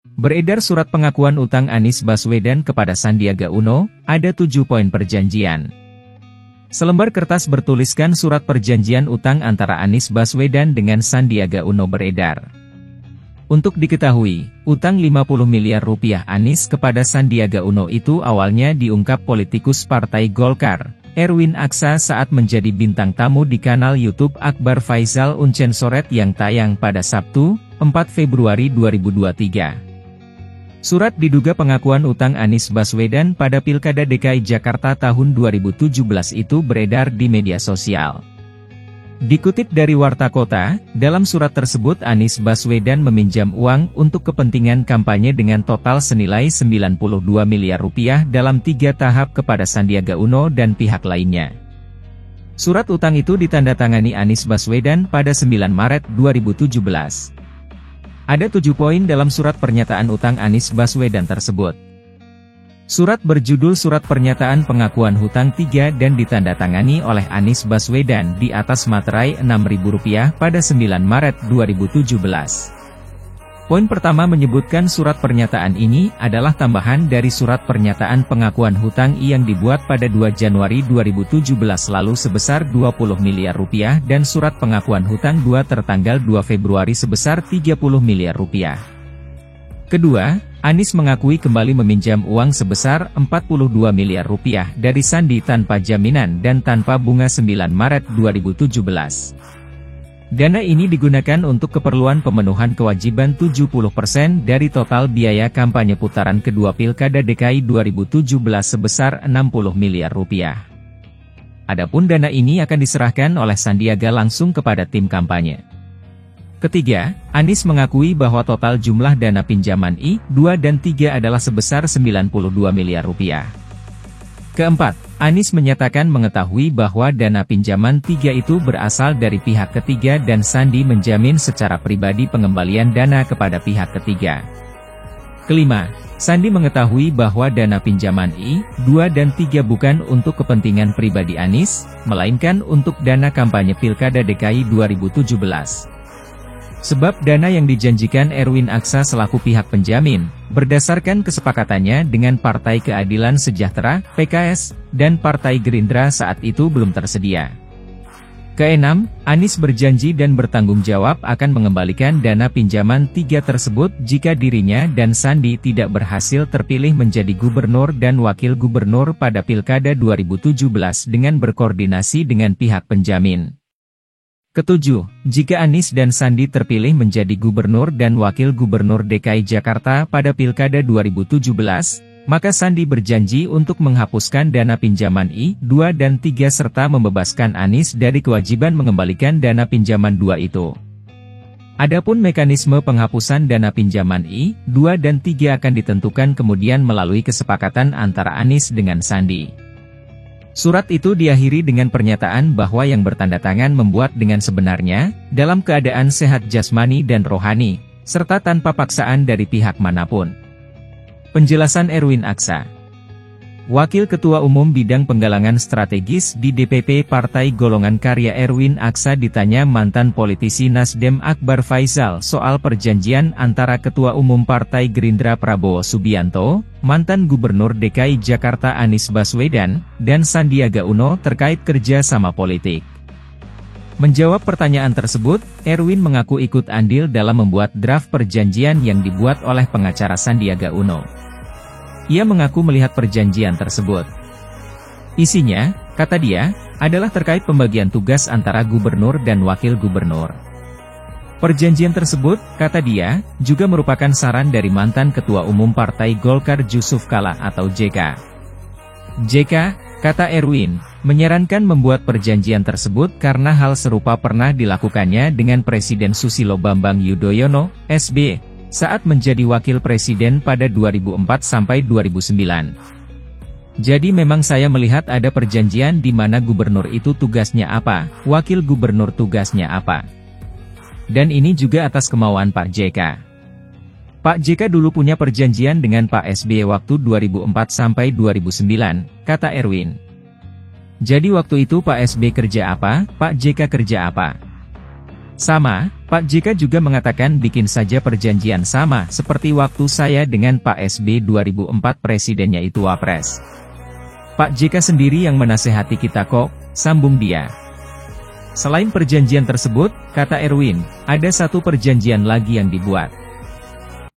Beredar surat pengakuan utang Anies Baswedan kepada Sandiaga Uno, ada 7 poin perjanjian. Selembar kertas bertuliskan surat perjanjian utang antara Anies Baswedan dengan Sandiaga Uno beredar. Untuk diketahui, utang 50 miliar rupiah Anies kepada Sandiaga Uno itu awalnya diungkap politikus Partai Golkar, Erwin Aksa saat menjadi bintang tamu di kanal YouTube Akbar Faisal Uncensored yang tayang pada Sabtu, 4 Februari 2023. Surat diduga pengakuan utang Anies Baswedan pada Pilkada DKI Jakarta tahun 2017 itu beredar di media sosial. Dikutip dari Warta Kota, dalam surat tersebut Anies Baswedan meminjam uang untuk kepentingan kampanye dengan total senilai 92 miliar rupiah dalam 3 tahap kepada Sandiaga Uno dan pihak lainnya. Surat utang itu ditandatangani Anies Baswedan pada 9 Maret 2017. Ada 7 poin dalam surat pernyataan utang Anies Baswedan tersebut. Surat berjudul Surat Pernyataan Pengakuan Hutang 3 dan ditandatangani oleh Anies Baswedan di atas materai Rp6.000 pada 9 Maret 2017. Poin pertama menyebutkan surat pernyataan ini adalah tambahan dari surat pernyataan pengakuan hutang yang dibuat pada 2 Januari 2017 lalu sebesar 20 miliar rupiah dan surat pengakuan hutang 2 tertanggal 2 Februari sebesar 30 miliar rupiah. Kedua, Anies mengakui kembali meminjam uang sebesar 42 miliar rupiah dari Sandi tanpa jaminan dan tanpa bunga 9 Maret 2017. Dana ini digunakan untuk keperluan pemenuhan kewajiban 70% dari total biaya kampanye putaran kedua Pilkada DKI 2017 sebesar 60 miliar rupiah. Adapun dana ini akan diserahkan oleh Sandiaga langsung kepada tim kampanye. Ketiga, Anies mengakui bahwa total jumlah dana pinjaman I2 dan 3 adalah sebesar 92 miliar rupiah. Keempat, Anies menyatakan mengetahui bahwa dana pinjaman 3 itu berasal dari pihak ketiga dan Sandi menjamin secara pribadi pengembalian dana kepada pihak ketiga. Kelima, Sandi mengetahui bahwa dana pinjaman I2 dan 3 bukan untuk kepentingan pribadi Anies, melainkan untuk dana kampanye Pilkada DKI 2017. Sebab dana yang dijanjikan Erwin Aksa selaku pihak penjamin, berdasarkan kesepakatannya dengan Partai Keadilan Sejahtera, PKS, dan Partai Gerindra saat itu belum tersedia. Keenam, Anies berjanji dan bertanggung jawab akan mengembalikan dana pinjaman 3 tersebut jika dirinya dan Sandi tidak berhasil terpilih menjadi gubernur dan wakil gubernur pada Pilkada 2017 dengan berkoordinasi dengan pihak penjamin. Ketujuh, jika Anies dan Sandi terpilih menjadi gubernur dan wakil gubernur DKI Jakarta pada Pilkada 2017, maka Sandi berjanji untuk menghapuskan dana pinjaman I2 dan 3 serta membebaskan Anies dari kewajiban mengembalikan dana pinjaman 2 itu. Adapun mekanisme penghapusan dana pinjaman I2 dan 3 akan ditentukan kemudian melalui kesepakatan antara Anies dengan Sandi. Surat itu diakhiri dengan pernyataan bahwa yang bertanda tangan membuat dengan sebenarnya, dalam keadaan sehat jasmani dan rohani, serta tanpa paksaan dari pihak manapun. Penjelasan Erwin Aksa, Wakil Ketua Umum Bidang Penggalangan Strategis di DPP Partai Golongan Karya Erwin Aksa ditanya mantan politisi Nasdem Akbar Faisal soal perjanjian antara Ketua Umum Partai Gerindra Prabowo Subianto, mantan Gubernur DKI Jakarta Anies Baswedan, dan Sandiaga Uno terkait kerja sama politik. Menjawab pertanyaan tersebut, Erwin mengaku ikut andil dalam membuat draft perjanjian yang dibuat oleh pengacara Sandiaga Uno. Ia mengaku melihat perjanjian tersebut. Isinya, kata dia, adalah terkait pembagian tugas antara gubernur dan wakil gubernur. Perjanjian tersebut, kata dia, juga merupakan saran dari mantan Ketua Umum Partai Golkar Jusuf Kalla atau JK. JK, kata Erwin, menyarankan membuat perjanjian tersebut karena hal serupa pernah dilakukannya dengan Presiden Susilo Bambang Yudhoyono, SB, saat menjadi wakil presiden pada 2004 sampai 2009. Jadi memang saya melihat ada perjanjian di mana gubernur itu tugasnya apa, wakil gubernur tugasnya apa. Dan ini juga atas kemauan Pak JK. Pak JK dulu punya perjanjian dengan Pak SBY waktu 2004 sampai 2009, kata Erwin. Jadi waktu itu Pak SBY kerja apa, Pak JK kerja apa? Sama, Pak JK juga mengatakan bikin saja perjanjian sama seperti waktu saya dengan Pak SB 2004 presidennya itu wapres. Pak JK sendiri yang menasehati kita kok, sambung dia. Selain perjanjian tersebut, kata Erwin, ada satu perjanjian lagi yang dibuat.